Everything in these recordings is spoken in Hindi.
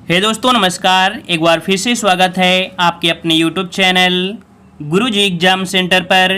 हे दोस्तों नमस्कार, एक बार फिर से स्वागत है आपके अपने यूट्यूब चैनल गुरुजी एग्जाम सेंटर पर।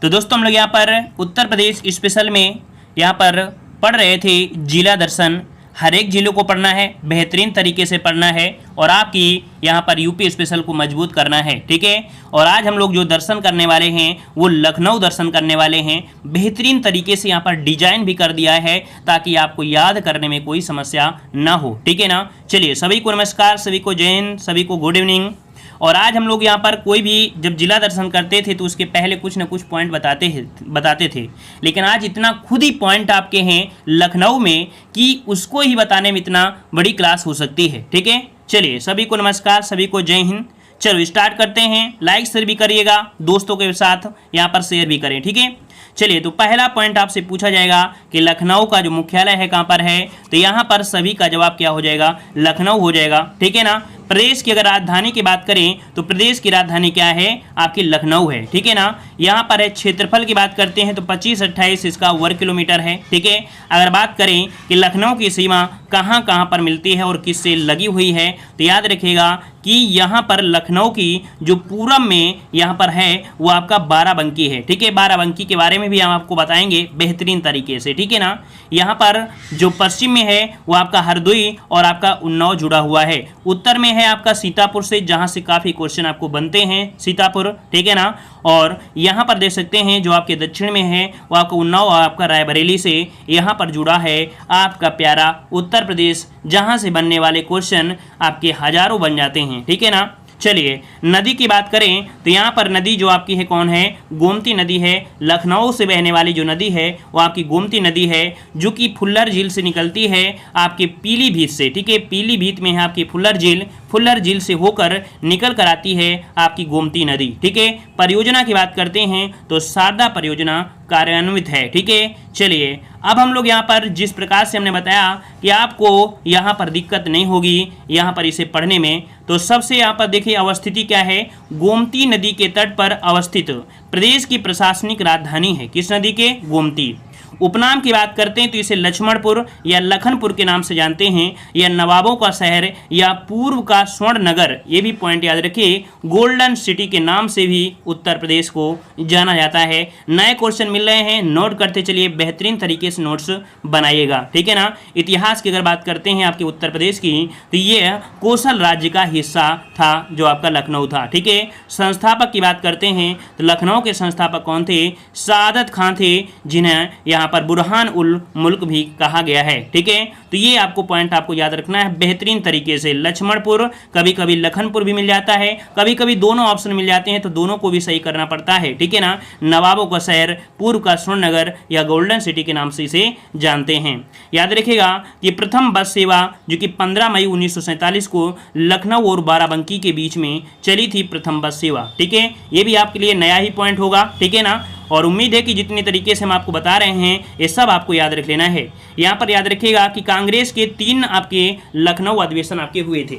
तो दोस्तों हम लोग यहाँ पर उत्तर प्रदेश स्पेशल में यहाँ पर पढ़ रहे थे जिला दर्शन। हर एक जिलों को पढ़ना है, बेहतरीन तरीके से पढ़ना है और आपकी यहाँ पर यूपी स्पेशल को मजबूत करना है, ठीक है। और आज हम लोग जो दर्शन करने वाले हैं वो लखनऊ दर्शन करने वाले हैं। बेहतरीन तरीके से यहाँ पर डिजाइन भी कर दिया है ताकि आपको याद करने में कोई समस्या ना हो, ठीक है ना। चलिए, सभी को नमस्कार, सभी को जय हिंद, सभी को गुड इवनिंग। और आज हम लोग यहाँ पर कोई भी जब जिला दर्शन करते थे तो उसके पहले कुछ ना कुछ पॉइंट बताते थे, लेकिन आज इतना खुद ही पॉइंट आपके हैं लखनऊ में कि उसको ही बताने में इतना बड़ी क्लास हो सकती है, ठीक है। चलिए, सभी को नमस्कार, सभी को जय हिंद। चलो स्टार्ट करते हैं। लाइक शेयर भी करिएगा, दोस्तों के साथ यहाँ पर शेयर भी करें, ठीक है। चलिए, तो पहला पॉइंट आपसे पूछा जाएगा कि लखनऊ का जो मुख्यालय है कहाँ पर है, तो यहाँ पर सभी का जवाब क्या हो जाएगा, लखनऊ हो जाएगा, ठीक है ना। प्रदेश की अगर राजधानी की बात करें तो प्रदेश की राजधानी क्या है, आपकी लखनऊ है, ठीक है ना। यहाँ पर है क्षेत्रफल की बात करते हैं तो 25-28 इसका वर्ग किलोमीटर है, ठीक है। अगर बात करें कि लखनऊ की सीमा कहाँ कहाँ पर मिलती है और किससे लगी हुई है, तो याद रखिएगा कि यहाँ पर लखनऊ की जो पूरब में यहाँ पर है वो आपका बाराबंकी है, ठीक है। बाराबंकी के बारे में भी हम आपको बताएंगे बेहतरीन तरीके से, ठीक है ना। यहाँ पर जो पश्चिम में है वो आपका हरदोई और आपका उन्नाव जुड़ा हुआ है। उत्तर में है आपका सीतापुर से, जहाँ से काफ़ी क्वेश्चन आपको बनते हैं, सीतापुर, ठीक है ना। और यहाँ पर देख सकते हैं जो आपके दक्षिण में है वो आपका उन्नाव और आपका रायबरेली से यहाँ पर जुड़ा है आपका प्यारा उत्तर प्रदेश, जहाँ से बनने वाले क्वेश्चन आपके हजारों बन जाते हैं, ठीक है ना। चलिए, नदी की बात करें तो यहाँ पर नदी जो आपकी है कौन है, गोमती नदी है। लखनऊ से बहने वाली जो नदी है वो आपकी गोमती नदी है, जो कि फुल्लर झील से निकलती है आपके पीलीभीत से, ठीक है। पीलीभीत में है आपकी फुल्लर झील, फुल्लर झील से होकर निकल कर आती है आपकी गोमती नदी, ठीक है। परियोजना की बात करते हैं तो शारदा परियोजना कार्यान्वित है, ठीक है। चलिए, अब हम लोग यहाँ पर जिस प्रकार से हमने बताया कि आपको यहाँ पर दिक्कत नहीं होगी यहाँ पर इसे पढ़ने में, तो सबसे यहाँ पर देखिए अवस्थिति क्या है, गोमती नदी के तट पर अवस्थित प्रदेश की प्रशासनिक राजधानी है। किस नदी के, गोमती। उपनाम की बात करते हैं तो इसे लक्ष्मणपुर या लखनपुर के नाम से जानते हैं, या नवाबों का शहर या पूर्व का स्वर्ण नगर, ये भी पॉइंट याद रखिए। गोल्डन सिटी के नाम से भी उत्तर प्रदेश को जाना जाता है। नए क्वेश्चन मिल रहे हैं, नोट करते चलिए, बेहतरीन तरीके से नोट्स बनाइएगा, ठीक है ना। इतिहास की अगर बात करते हैं आपके उत्तर प्रदेश की तो ये कोसल राज्य का हिस्सा था जो आपका लखनऊ था, ठीक है। संस्थापक की बात करते हैं तो लखनऊ के संस्थापक कौन थे, सादत खां थे, जिन्हें यहाँ पर बुरहान उल मुल्क भी कहा गया है, ठीक है। तो ये आपको पॉइंट आपको याद रखना है बेहतरीन तरीके से। लक्ष्मणपुर, कभी कभी लखनपुर भी मिल जाता है, कभी कभी दोनों ऑप्शन मिल जाते हैं तो दोनों को भी सही करना पड़ता है, ठीक है ना। नवाबों का शहर, पूर्व का स्वर्ण नगर या गोल्डन सिटी के नाम से इसे जानते हैं। याद रखिएगा कि प्रथम बस सेवा जो कि 15 मई 1947 को लखनऊ और बाराबंकी के बीच में चली थी, प्रथम बस सेवा, ठीक है। ये भी आपके लिए नया ही पॉइंट होगा, ठीक है ना। और उम्मीद है कि जितने तरीके से हम आपको बता रहे हैं ये सब आपको याद रख लेना है। यहाँ पर याद रखिएगा कि कांग्रेस के 3 आपके लखनऊ अधिवेशन आपके हुए थे।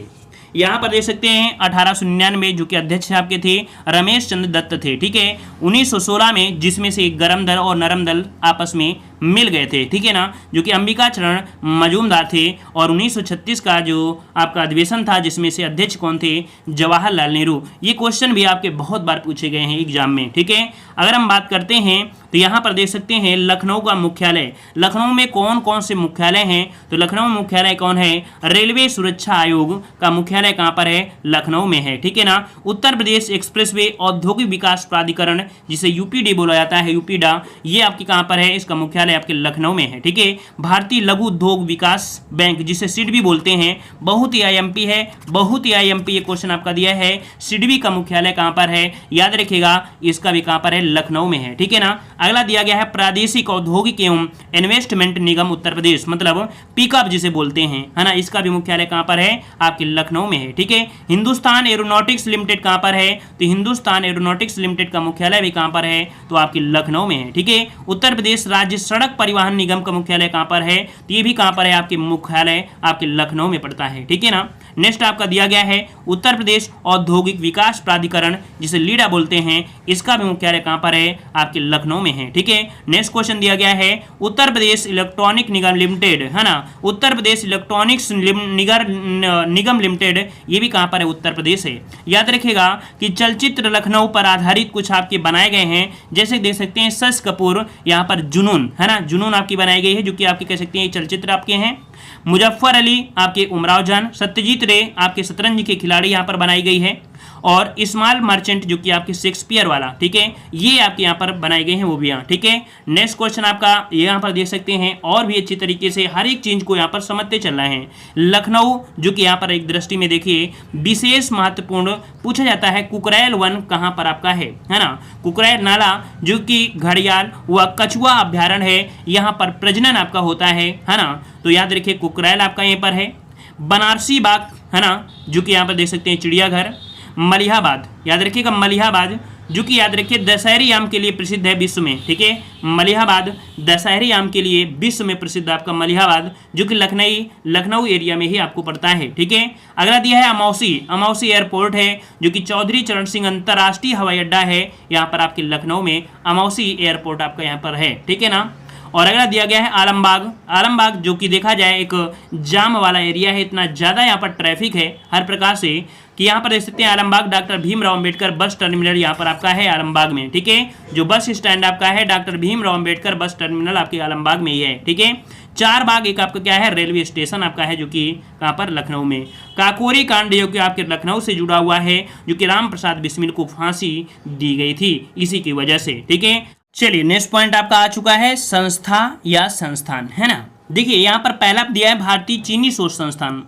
यहाँ पर देख सकते हैं 1899 जो कि अध्यक्ष आपके थे रमेश चंद्र दत्त थे, ठीक है। 1916 में जिसमें से गरम दल और नरम दल आपस में मिल गए थे, ठीक है ना, जो कि अंबिका चरण मजूमदार थे। और 1936 का जो आपका अधिवेशन था जिसमें से अध्यक्ष कौन थे, जवाहरलाल नेहरू। ये क्वेश्चन भी आपके बहुत बार पूछे गए हैं एग्जाम में, ठीक है। अगर हम बात करते हैं तो यहाँ पर देख सकते हैं लखनऊ का मुख्यालय, लखनऊ में कौन कौन से मुख्यालय हैं, तो लखनऊ मुख्यालय कौन है, रेलवे सुरक्षा आयोग का मुख्यालय कहाँ पर है, लखनऊ में है, ठीक है ना। उत्तर प्रदेश एक्सप्रेसवे औद्योगिक विकास प्राधिकरण जिसे यूपीडी बोला जाता है, यूपीडा, ये आपकी कहाँ पर है, इसका मुख्यालय आपके लखनऊ में है, ठीक है। भारतीय लघु उद्योग विकास बैंक जिसे सिडबी बोलते हैं, बहुत ही आईएमपी है, बहुत ही आईएमपी ये क्वेश्चन आपका दिया है। सिडबी का मुख्यालय कहाँ पर है, याद रखिएगा इसका भी कहाँ पर है, लखनऊ में है, ठीक है ना। अगला दिया गया है प्रादेशिक औद्योगिक एवं इन्वेस्टमेंट निगम उत्तर प्रदेश, मतलब पिकअप जिसे बोलते हैं, है ना, इसका भी मुख्यालय कहाँ पर है, आपके लखनऊ लखनऊ में है। ठीक है, हिंदुस्तान एरोनॉटिक्स लिमिटेड कहाँ पर है? तो हिंदुस्तान एरोनॉटिक्स लिमिटेड का मुख्यालय भी कहाँ पर है? तो आपकी लखनऊ में है। ठीक है, उत्तर प्रदेश राज्य सड़क परिवहन निगम का मुख्यालय कहाँ पर है? तो ये भी कहाँ पर है? आपके मुख्यालय आपके लखनऊ में पड़ता है। ठीक है ना। नेक्स्ट आपका दिया गया है उत्तर प्रदेश औद्योगिक विकास प्राधिकरण, जिसे लीडा बोलते हैं, इसका भी मुख्यालय कहाँ पर है? आपके लखनऊ में है। ठीक है, नेक्स्ट क्वेश्चन दिया गया है उत्तर प्रदेश इलेक्ट्रॉनिक निगम लिमिटेड, है ना, उत्तर प्रदेश इलेक्ट्रॉनिक्स निगम लिमिटेड, ये भी कहाँ पर है? उत्तर प्रदेश है। याद रखिएगा कि चलचित्र लखनऊ पर आधारित कुछ आपके बनाए गए हैं, जैसे देख सकते हैं शशि कपूर, यहाँ पर जुनून, है ना, जुनून आपकी बनाई गई है, जो कि आपके कह सकते हैं चलचित्र आपके हैं। मुजफ्फर अली आपके उमराव जान, सत्यजीत रे आपके शतरंज के खिलाड़ी यहाँ पर बनाई गई है, और इस्माइल मर्चेंट जो कि आपके शेक्सपियर वाला, ठीक है, ये आपके यहाँ पर बनाए गए हैं, वो भी यहाँ। ठीक है, नेक्स्ट क्वेश्चन आपका यहाँ पर देख सकते हैं, और भी अच्छी तरीके से हर एक चीज को यहाँ पर समझते चल रहे हैं। लखनऊ जो कि यहाँ पर एक दृष्टि में देखिए विशेष महत्वपूर्ण पूछा जाता है, कुकरैल वन कहाँ पर आपका है ना, कुकरैल नाला जो कि घड़ियाल व कछुआ अभ्यारण्य है, यहाँ पर प्रजनन आपका होता है ना, तो याद रखिए कुकरैल आपका यहीं पर है। बनारसी बाग, है ना, जो कि यहाँ पर देख सकते हैं चिड़ियाघर। मलिहाबाद, याद रखिएगा मलिहाबाद जो कि याद रखिए दशहरी आम के लिए प्रसिद्ध है विश्व में। ठीक है, मलिहाबाद दशहरी आम के लिए विश्व में प्रसिद्ध आपका मलिहाबाद, जो कि लखनऊ एरिया में ही आपको पड़ता है। ठीक है, अगला दिया है अमौसी एयरपोर्ट है, जो कि चौधरी चरण सिंह अंतर्राष्ट्रीय हवाई अड्डा है, यहाँ पर आपके लखनऊ में अमौसी एयरपोर्ट आपका यहाँ पर है। ठीक है ना। और अगला दिया गया है आलमबाग जो कि देखा जाए एक जाम वाला एरिया है, इतना ज़्यादा यहाँ पर ट्रैफिक है हर प्रकार से कि यहाँ पर देख सकते हैं Alambagh doctor Bhimrao Ambedkar bus terminal यहाँ पर आपका है आलमबाग में। ठीक है, जो बस स्टैंड आपका है doctor Bhimrao Ambedkar bus terminal आपके आलमबाग में ही है। ठीक है, चार बाग एक आपका क्या है? रेलवे स्टेशन आपका है, जो कि कहाँ पर? लखनऊ में। काकोरी कांड जो कि आपके लखनऊ से जुड़ा हुआ है, जो कि राम प्रसाद बिस्मिल को फांसी दी गई थी इसी की वजह से। ठीक है, चलिए नेक्स्ट पॉइंट आपका आ चुका है संस्था या संस्थान, है ना। देखिए यहाँ पर पहला दिया है भारतीय चीनी शोध संस्थान।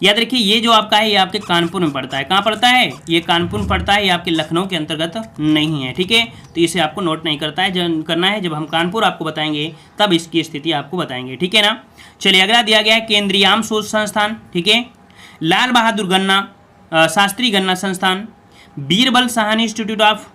याद रखिए ये जो आपका है ये आपके कानपुर में पड़ता है। कहाँ पड़ता है? ये कानपुर में पड़ता है, ये आपके लखनऊ के अंतर्गत नहीं है। ठीक है, तो इसे आपको नोट नहीं करना है, जब हम कानपुर आपको बताएंगे तब इसकी स्थिति आपको बताएंगे। ठीक है ना। चलिए अगला दिया गया है केंद्रीय आम शोध संस्थान। ठीक है, लाल बहादुर शास्त्री गन्ना संस्थान, Birbal Sahni institute of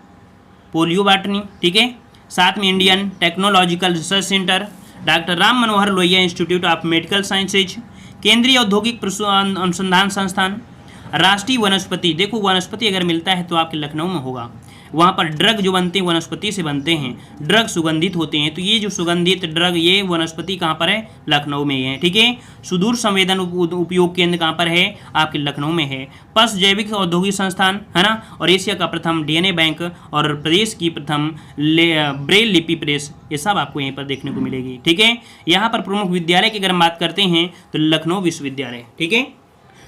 polio botany. ठीक है, साथ में Indian technological research centre, doctor Ram Manohar Lohia institute of medical sciences, केंद्रीय औद्योगिक अनुसंधान संस्थान, राष्ट्रीय वनस्पति। देखो वनस्पति अगर मिलता है तो आपके लखनऊ में होगा, वहाँ पर ड्रग जो बनते हैं वनस्पति से बनते हैं, ड्रग सुगंधित होते हैं, तो ये जो सुगंधित ड्रग ये वनस्पति कहाँ पर है? लखनऊ में ही है। ठीक है, सुदूर संवेदन उपयोग केंद्र कहाँ पर है? आपके लखनऊ में है। पस जैविक औद्योगिक संस्थान, है ना, और एशिया का प्रथम डीएनए बैंक और प्रदेश की प्रथम ब्रेल लिपि प्रेस, ये सब आपको यहीं पर देखने को मिलेगी। ठीक है, यहाँ पर प्रमुख विद्यालय की अगर हम बात करते हैं तो लखनऊ विश्वविद्यालय, ठीक है,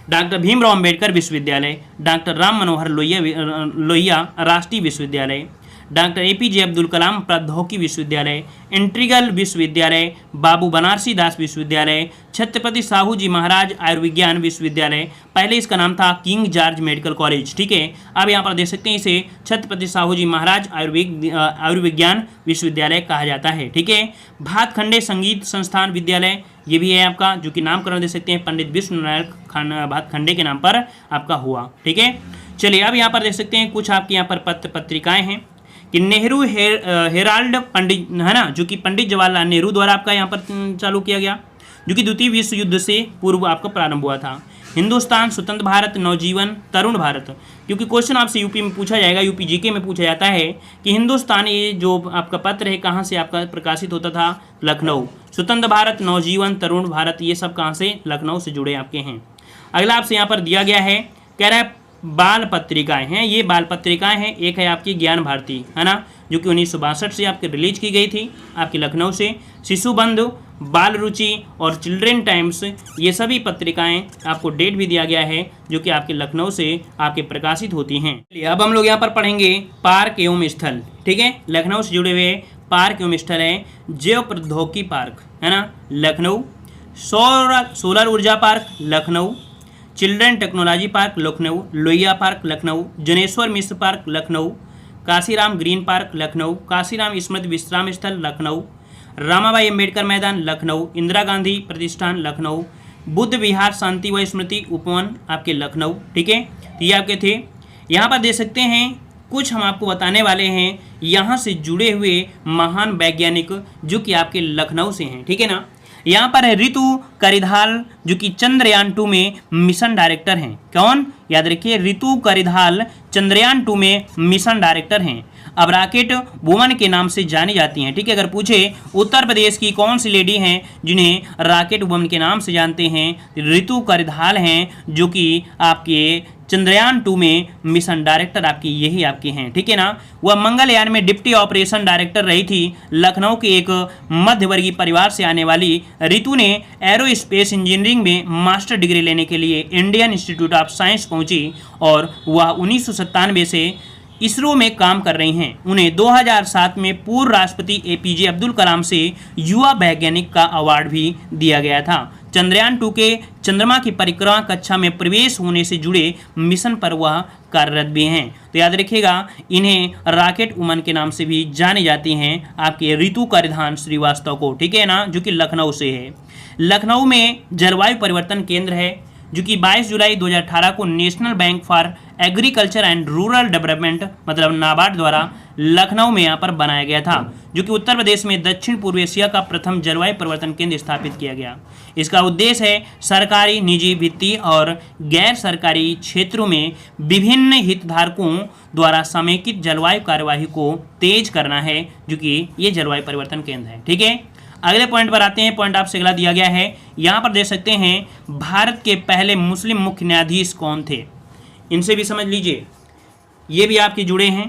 डॉक्टर भीमराव अंबेडकर विश्वविद्यालय, डॉक्टर राम मनोहर लोहिया राष्ट्रीय विश्वविद्यालय, डॉक्टर एपीजे अब्दुल कलाम प्रौद्योगिकी विश्वविद्यालय, इंटीग्रल विश्वविद्यालय, बाबू बनारसी दास विश्वविद्यालय, छत्रपति साहू जी महाराज आयुर्विज्ञान विश्वविद्यालय, पहले इसका नाम था किंग जॉर्ज मेडिकल कॉलेज। ठीक है, अब यहाँ पर देख सकते हैं इसे छत्रपति साहू जी महाराज आयुर्विज्ञान विश्वविद्यालय कहा जाता है। ठीक है, भातखंडे संगीत संस्थान विद्यालय, ये भी है आपका, जो कि नामकरण दे सकते हैं पंडित विश्वनारायण भातखंडे के नाम पर आपका हुआ। ठीक है, चलिए अब यहाँ पर देख सकते हैं कुछ आपके यहाँ पर पत्रिकाएं हैं कि नेहरू हेराल्ड पंडित, है ना, जो कि पंडित जवाहरलाल नेहरू द्वारा आपका यहाँ पर चालू किया गया, जो कि द्वितीय विश्व युद्ध से पूर्व आपका प्रारंभ हुआ था। हिंदुस्तान, स्वतंत्र भारत, नवजीवन, तरुण भारत, क्योंकि क्वेश्चन आपसे यूपी में पूछा जाएगा, यूपी जीके में पूछा जाता है कि हिंदुस्तान ये जो आपका पत्र है कहाँ से आपका प्रकाशित होता था? लखनऊ। स्वतंत्र भारत, नवजीवन, तरुण भारत, ये सब कहाँ से? लखनऊ से जुड़े आपके हैं। अगला आपसे यहाँ पर दिया गया है, कह रहा है बाल पत्रिकाएं हैं, ये बाल पत्रिकाएं हैं। एक है आपकी ज्ञान भारती, है ना, जो कि 1962 से आपके रिलीज की गई थी आपकी लखनऊ से। शिशु बंधु, बाल रुचि और चिल्ड्रेन टाइम्स, ये सभी पत्रिकाएं आपको डेट भी दिया गया है, जो कि आपके लखनऊ से आपके प्रकाशित होती हैं। अब हम लोग यहाँ पर पढ़ेंगे पार्क एवं स्थल। ठीक है, लखनऊ से जुड़े हुए पार्क एवं स्थल है जैव प्रौद्योगिकी पार्क, है ना, लखनऊ, सोलर ऊर्जा park Lucknow, children technology park Lucknow, Lohia park Lucknow, Janeshwar Mishra park Lucknow, Kashiram green park Lucknow, Kashiram स्मृति विश्राम स्थल लखनऊ, रामाबाई अंबेडकर मैदान लखनऊ, इंदिरा गांधी प्रतिष्ठान लखनऊ, बुद्ध विहार शांति व स्मृति उपवन आपके लखनऊ, ठीक है। तो ये आपके थे। यहाँ पर दे सकते हैं कुछ हम आपको बताने वाले हैं यहाँ से जुड़े हुए महान वैज्ञानिक जो कि आपके लखनऊ से हैं, ठीक है ना। यहाँ पर है रितु करिधाल जो कि चंद्रयान 2 में मिशन डायरेक्टर हैं। कौन? याद रखिए, रितु करिधाल चंद्रयान 2 में मिशन डायरेक्टर हैं। अब रॉकेट वुमन के नाम से जानी जाती हैं, ठीक है। अगर पूछे उत्तर प्रदेश की कौन सी लेडी हैं जिन्हें रॉकेट वुमन के नाम से जानते हैं, रितु करिधाल हैं जो कि आपके चंद्रयान 2 में मिशन डायरेक्टर आपकी यही आपकी हैं, ठीक है ना। वह मंगलयान में डिप्टी ऑपरेशन डायरेक्टर रही थी। लखनऊ के एक मध्यवर्गीय परिवार से आने वाली रितु ने एरोस्पेस इंजीनियरिंग में मास्टर डिग्री लेने के लिए इंडियन इंस्टीट्यूट ऑफ साइंस पहुंची और वह 1997 से इसरो में काम कर रही हैं। उन्हें 2007 में पूर्व राष्ट्रपति एपीजे अब्दुल कलाम से युवा वैज्ञानिक का अवार्ड भी दिया गया था। चंद्रयान 2 के चंद्रमा की परिक्रमा कक्षा में प्रवेश होने से जुड़े मिशन पर वह कार्यरत भी हैं। तो याद रखिएगा, इन्हें रॉकेट वुमन के नाम से भी जानी जाती हैं आपके रितु करिधाल श्रीवास्तव को, ठीक है ना, जो कि लखनऊ से है। लखनऊ में जलवायु परिवर्तन केंद्र है जो कि 22 जुलाई 2018 को national bank for agriculture and rural development मतलब नाबार्ड द्वारा लखनऊ में यहाँ पर बनाया गया था, जो कि उत्तर प्रदेश में दक्षिण पूर्व एशिया का प्रथम जलवायु परिवर्तन केंद्र स्थापित किया गया। इसका उद्देश्य है सरकारी, निजी, वित्तीय और गैर सरकारी क्षेत्रों में विभिन्न हितधारकों द्वारा समेकित जलवायु कार्यवाही को तेज करना है, जो कि ये जलवायु परिवर्तन केंद्र है, ठीक है। अगले पॉइंट पर आते हैं। पॉइंट आपसे अगला दिया गया है, यहाँ पर दे सकते हैं भारत के पहले मुस्लिम मुख्य न्यायाधीश कौन थे, इनसे भी समझ लीजिए, ये भी आपके जुड़े हैं।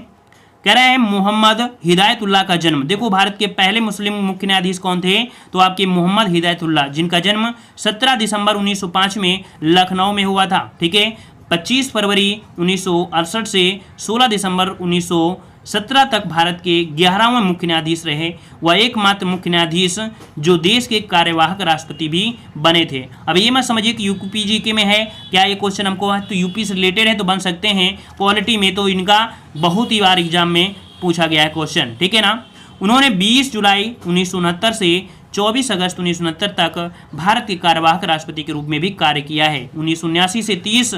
कह रहे हैं मोहम्मद हिदायतुल्लाह का जन्म। देखो, भारत के पहले मुस्लिम मुख्य न्यायाधीश कौन थे, तो आपके मोहम्मद हिदायतुल्लाह, जिनका जन्म 17 दिसंबर 1905 में लखनऊ में हुआ था, ठीक है। 25 फरवरी 1968 से 16 दिसंबर 1917 तक भारत के 11वें मुख्य न्यायाधीश रहे। वह एकमात्र मुख्य न्यायाधीश जो देश के कार्यवाहक राष्ट्रपति भी बने थे। अब ये मत समझिए कि यूपी जीके में है, क्या ये क्वेश्चन हमको है तो यूपी से रिलेटेड है तो बन सकते हैं, पॉलिटी में तो इनका बहुत ही बार एग्जाम में पूछा गया है क्वेश्चन, ठीक है ना। उन्होंने 20 जुलाई 1969 से 24 अगस्त 1969 तक भारत के कार्यवाहक राष्ट्रपति के रूप में भी कार्य किया है। 1979 से 30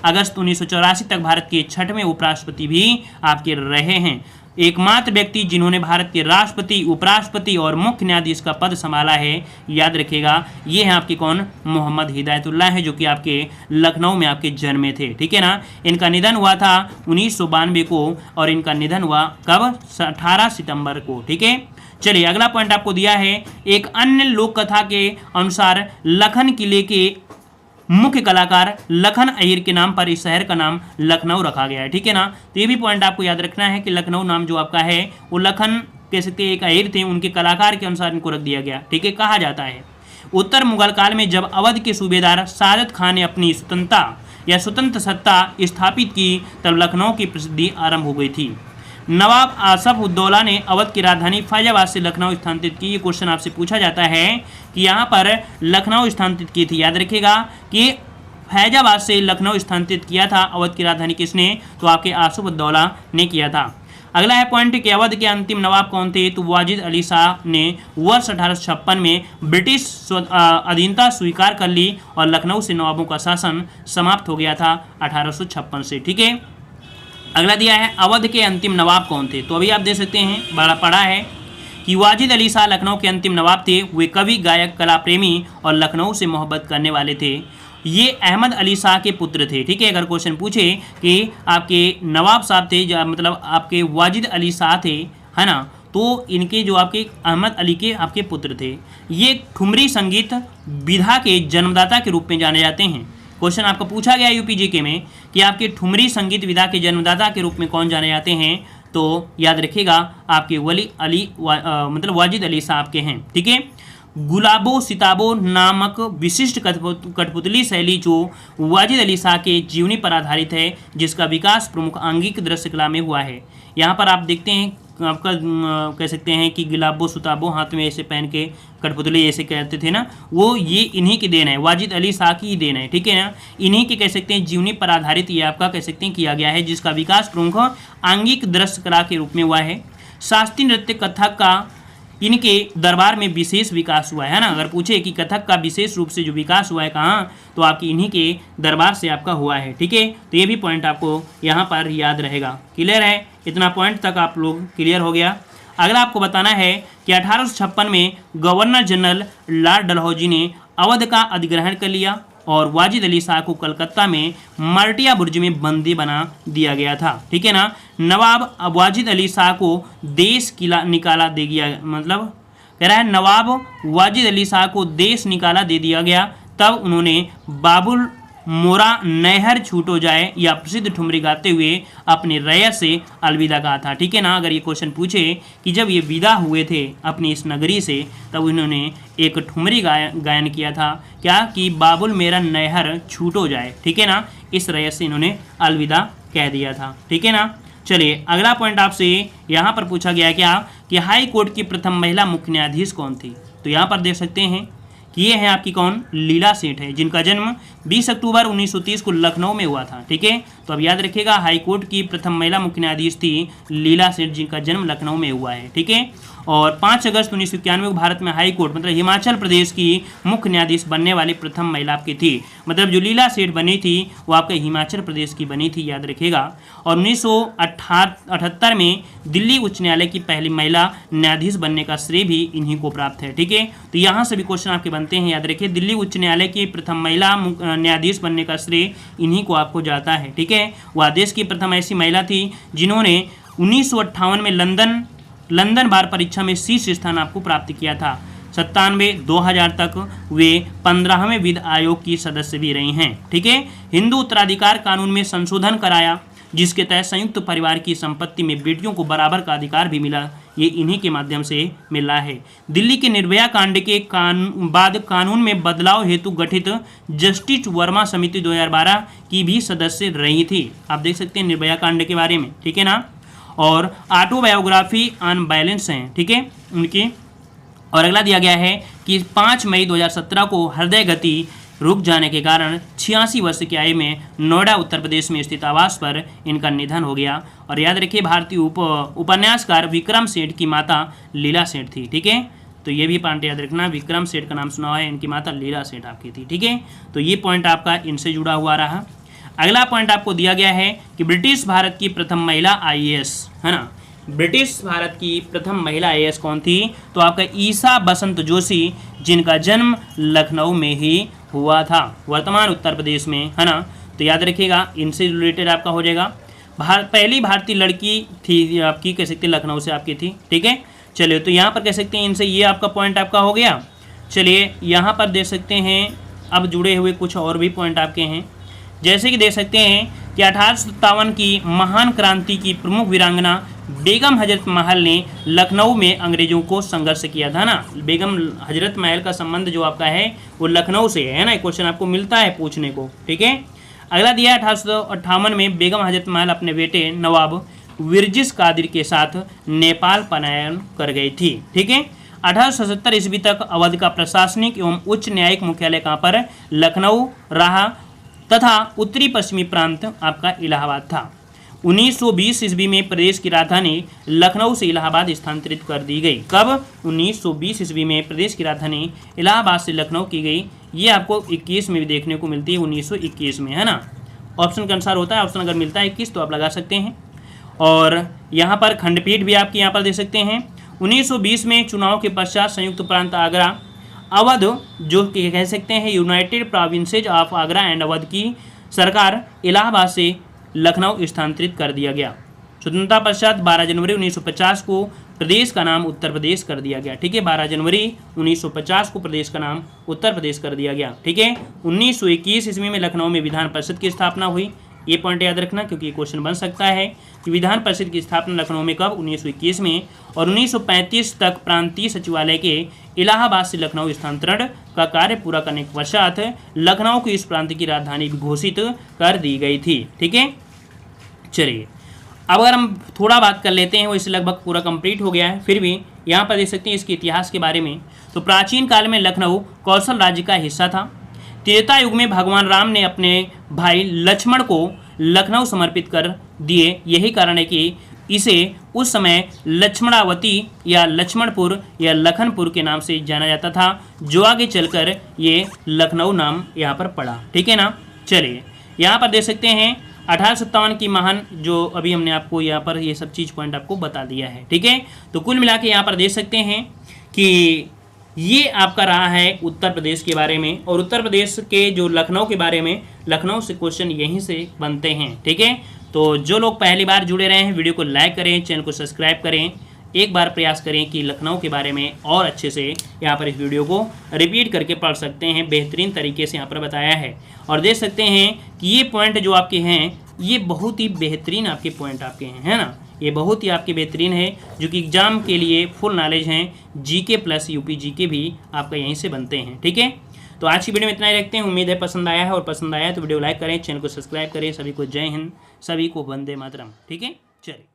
अगस्त 1984 तक भारत के 6वें उपराष्ट्रपति भी आपके रहे हैं। एकमात्र व्यक्ति जिन्होंने भारत के राष्ट्रपति, उपराष्ट्रपति और मुख्य न्यायाधीश का पद संभाला है, याद रखिएगा, ये हैं आपके कौन, मोहम्मद हिदायतुल्लाह है, जो कि आपके लखनऊ में आपके जन्मे थे, ठीक है ना। इनका निधन हुआ था 1992 को और इनका निधन हुआ कब, 18 सितंबर को, ठीक है। चलिए अगला पॉइंट आपको दिया है, एक अन्य लोक कथा के अनुसार लखन किले के मुख्य कलाकार लखन अय्यर के नाम पर इस शहर का नाम लखनऊ रखा गया है, ठीक है ना। तो ये भी पॉइंट आपको याद रखना है कि लखनऊ नाम जो आपका है वो लखन कह सकते हैं एक अय्यर थे, उनके कलाकार के अनुसार इनको रख दिया गया, ठीक है। कहा जाता है उत्तर मुगल काल में जब अवध के सूबेदार सादत खान ने अपनी स्वतंत्रता या स्वतंत्र सत्ता स्थापित की तब लखनऊ की प्रसिद्धि आरंभ हो गई थी। नवाब आसफ उद्दौला ने अवध की राजधानी फैजाबाद से लखनऊ स्थानांतरित की। ये क्वेश्चन आपसे पूछा जाता है कि यहाँ पर लखनऊ स्थानांतरित की थी, याद रखिएगा कि फैजाबाद से लखनऊ स्थानांतरित किया था अवध की राजधानी किसने, तो आपके आसफ उद्दौला ने किया था। अगला है पॉइंट कि अवध के अंतिम नवाब कौन थे, तो वाजिद अली शाह ने वर्ष 1856 में ब्रिटिश अधीनता स्वीकार कर ली और लखनऊ से नवाबों का शासन समाप्त हो गया था 1856 से, ठीक है। अगला दिया है अवध के अंतिम नवाब कौन थे, तो अभी आप देख सकते हैं, बड़ा पढ़ा है कि वाजिद अली शाह लखनऊ के अंतिम नवाब थे। वे कवि, गायक, कला प्रेमी और लखनऊ से मोहब्बत करने वाले थे। ये अहमद अली शाह के पुत्र थे, ठीक है। अगर क्वेश्चन पूछे कि आपके नवाब साहब थे, मतलब आपके वाजिद अली शाह थे, है ना, तो इनके जो आपके अहमद अली के आपके पुत्र थे। ये ठुमरी संगीत विधा के जन्मदाता के रूप में जाने जाते हैं। क्वेश्चन आपको पूछा गया यूपी जीके में कि आपके ठुमरी संगीत विधा के जन्मदाता के रूप में कौन जाने जाते हैं, तो याद रखिएगा आपके वली अली मतलब वाजिद अली साहब के हैं, ठीक है। गुलाबो सिताबो नामक विशिष्ट कठपुतली शैली जो वाजिद अली शाह के जीवनी पर आधारित है, जिसका विकास प्रमुख आंगिक दृश्य कला में हुआ है। यहाँ पर आप देखते हैं आपका कह सकते हैं कि गुलाबो सिताबो हाथ में ऐसे पहन के कठपुतली ऐसे कहते थे ना, वो ये इन्हीं की देन है, वाजिद अली शाह की ही देन है, ठीक है ना। इन्हीं के कह सकते हैं जीवनी पर आधारित ये आपका कह सकते हैं किया गया है, जिसका विकास प्रमुख आंगिक दृश्य कला के रूप में हुआ है। शास्त्रीय नृत्य कथक का इनके दरबार में विशेष विकास हुआ है ना। अगर पूछे कि कथक का विशेष रूप से जो विकास हुआ है कहाँ, तो आपकी इन्हीं के दरबार से आपका हुआ है। ठीक है, तो ये भी पॉइंट आपको यहाँ पर याद रहेगा। क्लियर है, इतना पॉइंट तक आप लोग क्लियर हो गया। अगला आपको बताना है कि 1856 में गवर्नर जनरल लॉर्ड डलहौजी ने अवध का अधिग्रहण कर लिया और वाजिद अली शाह को कलकत्ता में मर्टिया बुर्ज में बंदी बना दिया गया था। ठीक है ना। नवाब वाजिद अली शाह को देश निकाला दे गया, मतलब कह रहा है नवाब वाजिद अली शाह को देश निकाला दे दिया गया। तब उन्होंने बाबुल मोरा नहर छूटो जाए या प्रसिद्ध ठुमरी गाते हुए अपनी रैयत से अलविदा कहा था। ठीक है ना। अगर ये क्वेश्चन पूछे कि जब ये विदा हुए थे अपनी इस नगरी से, तब उन्होंने एक ठुमरी गायन किया था, क्या कि बाबुल मेरा नहर छूटो जाए। ठीक है ना, इस रैयत से इन्होंने अलविदा कह दिया था। ठीक है ना। चलिए अगला पॉइंट आपसे यहाँ पर पूछा गया क्या कि हाई कोर्ट की प्रथम महिला मुख्य न्यायाधीश कौन थी। तो यहाँ पर देख सकते हैं कि ये है आपकी कौन, लीला सेठ है, जिनका जन्म 20 अक्टूबर 1930 को लखनऊ में हुआ था। ठीक है, तो अब याद रखिएगा हाई कोर्ट की प्रथम महिला मुख्य न्यायाधीश थी लीला सेठ, जिनका जन्म लखनऊ में हुआ है। ठीक है, और 5 अगस्त 1991 को भारत में हाई कोर्ट मतलब हिमाचल प्रदेश की मुख्य न्यायाधीश बनने वाली प्रथम महिला आपकी थी। मतलब जो लीला सेठ बनी थी वो आपके हिमाचल प्रदेश की बनी थी, याद रखिएगा। और 1978 में दिल्ली उच्च न्यायालय की पहली महिला न्यायाधीश बनने का श्रेय भी इन्हीं को प्राप्त है। ठीक है, तो यहाँ से भी क्वेश्चन आपके बनते हैं, याद रखिए। दिल्ली उच्च न्यायालय की प्रथम महिला न्यायाधीश बनने का श्रेय इन्हीं को आपको जाता है। ठीक है, वह देश की प्रथम ऐसी महिला थी जिन्होंने 1958 में लंदन बार परीक्षा में शीर्ष स्थान आपको प्राप्त किया था। 97-2000 तक वे 15वें वित्त आयोग की सदस्य भी रही हैं। ठीक है, हिंदू उत्तराधिकार कानून में संशोधन कराया, जिसके तहत संयुक्त परिवार की संपत्ति में बेटियों को बराबर का अधिकार भी मिला। ये इन्हीं के माध्यम से मिला है। दिल्ली के निर्भया कांड के बाद कानून में बदलाव हेतु गठित जस्टिस वर्मा समिति 2012 की भी सदस्य रही थी। आप देख सकते हैं निर्भया कांड के बारे में। ठीक है ना। और ऑटोबायोग्राफी ऑन बैलेंस हैं, ठीक है, उनकी। और अगला दिया गया है कि 5 मई 2017 को हृदय गति रुक जाने के कारण 86 वर्ष की आयु में नोएडा उत्तर प्रदेश में स्थित आवास पर इनका निधन हो गया। और याद रखिए भारतीय उपन्यासकार विक्रम सेठ की माता लीला सेठ थी। ठीक है, तो ये भी पॉइंट याद रखना, विक्रम सेठ का नाम सुना हुआ है, इनकी माता लीला सेठ आपकी थी। ठीक है, तो ये पॉइंट आपका इनसे जुड़ा हुआ रहा। अगला पॉइंट आपको दिया गया है कि ब्रिटिश भारत की प्रथम महिला आईएएस, है ना। ब्रिटिश भारत की प्रथम महिला आईएएस कौन थी, तो आपका ईसा बसंत जोशी, जिनका जन्म लखनऊ में ही हुआ था, वर्तमान उत्तर प्रदेश में, है ना। तो याद रखिएगा इनसे रिलेटेड आपका हो जाएगा। पहली भारतीय लड़की थी आपकी, कह सकते लखनऊ से आपकी थी। ठीक है, चलिए तो यहाँ पर कह सकते हैं इनसे, ये आपका पॉइंट आपका हो गया। चलिए यहाँ पर देख सकते हैं अब जुड़े हुए कुछ और भी पॉइंट आपके हैं, जैसे कि देख सकते हैं कि 1857 की महान क्रांति की प्रमुख वीरांगना बेगम हजरत महल ने लखनऊ में अंग्रेजों को संघर्ष किया था ना। बेगम हजरत महल का संबंध जो आपका है वो लखनऊ से है ना, क्वेश्चन आपको मिलता है पूछने को। ठीक है, अगला दिया है 1858 में बेगम हजरत महल अपने बेटे नवाब विरजिस कादिर के साथ नेपाल पलायन कर गई थी। ठीक है, 1877 ईस्वी तक अवध का प्रशासनिक एवं उच्च न्यायिक मुख्यालय कहाँ पर, लखनऊ रहा, तथा उत्तरी पश्चिमी प्रांत आपका इलाहाबाद था। 1920 ईस्वी में प्रदेश की राजधानी लखनऊ से इलाहाबाद स्थानांतरित कर दी गई। कब, 1920 ईस्वी में प्रदेश की राजधानी इलाहाबाद से लखनऊ की गई। ये आपको 21 में भी देखने को मिलती है, 1921 में, है ना। ऑप्शन के अनुसार होता है, ऑप्शन अगर मिलता है 21 तो आप लगा सकते हैं। और यहाँ पर खंडपीठ भी आपके यहाँ पर देख सकते हैं। 1920 में चुनाव के पश्चात संयुक्त प्रांत आगरा अवध, जो कि कह सकते हैं United provinces of Agra and Awadh की सरकार इलाहाबाद से लखनऊ स्थानांतरित कर दिया गया। स्वतंत्रता पश्चात 12 जनवरी 1950 को प्रदेश का नाम उत्तर प्रदेश कर दिया गया। ठीक है, 12 जनवरी 1950 को प्रदेश का नाम उत्तर प्रदेश कर दिया गया। ठीक है, 1921 ईस्वी में लखनऊ में विधान परिषद की स्थापना हुई। ये पॉइंट याद रखना क्योंकि क्वेश्चन बन सकता है कि विधान परिषद की स्थापना लखनऊ में कब, 1921 में। और 1935 तक प्रांतीय सचिवालय के इलाहाबाद से लखनऊ स्थानांतरण का कार्य पूरा करने के पश्चात लखनऊ को इस प्रांत की राजधानी घोषित कर दी गई थी। ठीक है, चलिए अब अगर हम थोड़ा बात कर लेते हैं, वो इसे लगभग पूरा कंप्लीट हो गया है, फिर भी यहाँ पर देख सकते हैं इसके इतिहास के बारे में। तो प्राचीन काल में लखनऊ कौशल राज्य का हिस्सा था। त्रेता युग में भगवान राम ने अपने भाई लक्ष्मण को लखनऊ समर्पित कर दिए। यही कारण है कि इसे उस समय लक्ष्मणावती या लक्ष्मणपुर या लखनपुर के नाम से जाना जाता था, जो आगे चलकर ये लखनऊ नाम यहाँ पर पड़ा। ठीक है ना। चलिए यहाँ पर देख सकते हैं 1857 की महान, जो अभी हमने आपको यहाँ पर ये सब चीज़ पॉइंट आपको बता दिया है। ठीक है, तो कुल मिला के यहाँ पर देख सकते हैं कि ये आपका रहा है उत्तर प्रदेश के बारे में, और उत्तर प्रदेश के जो लखनऊ के बारे में, लखनऊ से क्वेश्चन यहीं से बनते हैं। ठीक है, तो जो लोग पहली बार जुड़े रहे हैं वीडियो को लाइक करें, चैनल को सब्सक्राइब करें, एक बार प्रयास करें कि लखनऊ के बारे में और अच्छे से यहाँ पर इस वीडियो को रिपीट करके पढ़ सकते हैं। बेहतरीन तरीके से यहाँ पर बताया है, और देख सकते हैं कि ये पॉइंट जो आपके हैं ये बहुत ही बेहतरीन आपके पॉइंट आपके हैं, है ना। ये बहुत ही आपके बेहतरीन है, जो कि एग्जाम के लिए फुल नॉलेज हैं। जीके प्लस यूपी जीके भी आपका यहीं से बनते हैं। ठीक है, तो आज की वीडियो में इतना ही रखते हैं। उम्मीद है पसंद आया है, और पसंद आया तो वीडियो लाइक करें, चैनल को सब्सक्राइब करें। सभी को जय हिंद, सभी को वंदे मातरम। ठीक है, चलिए।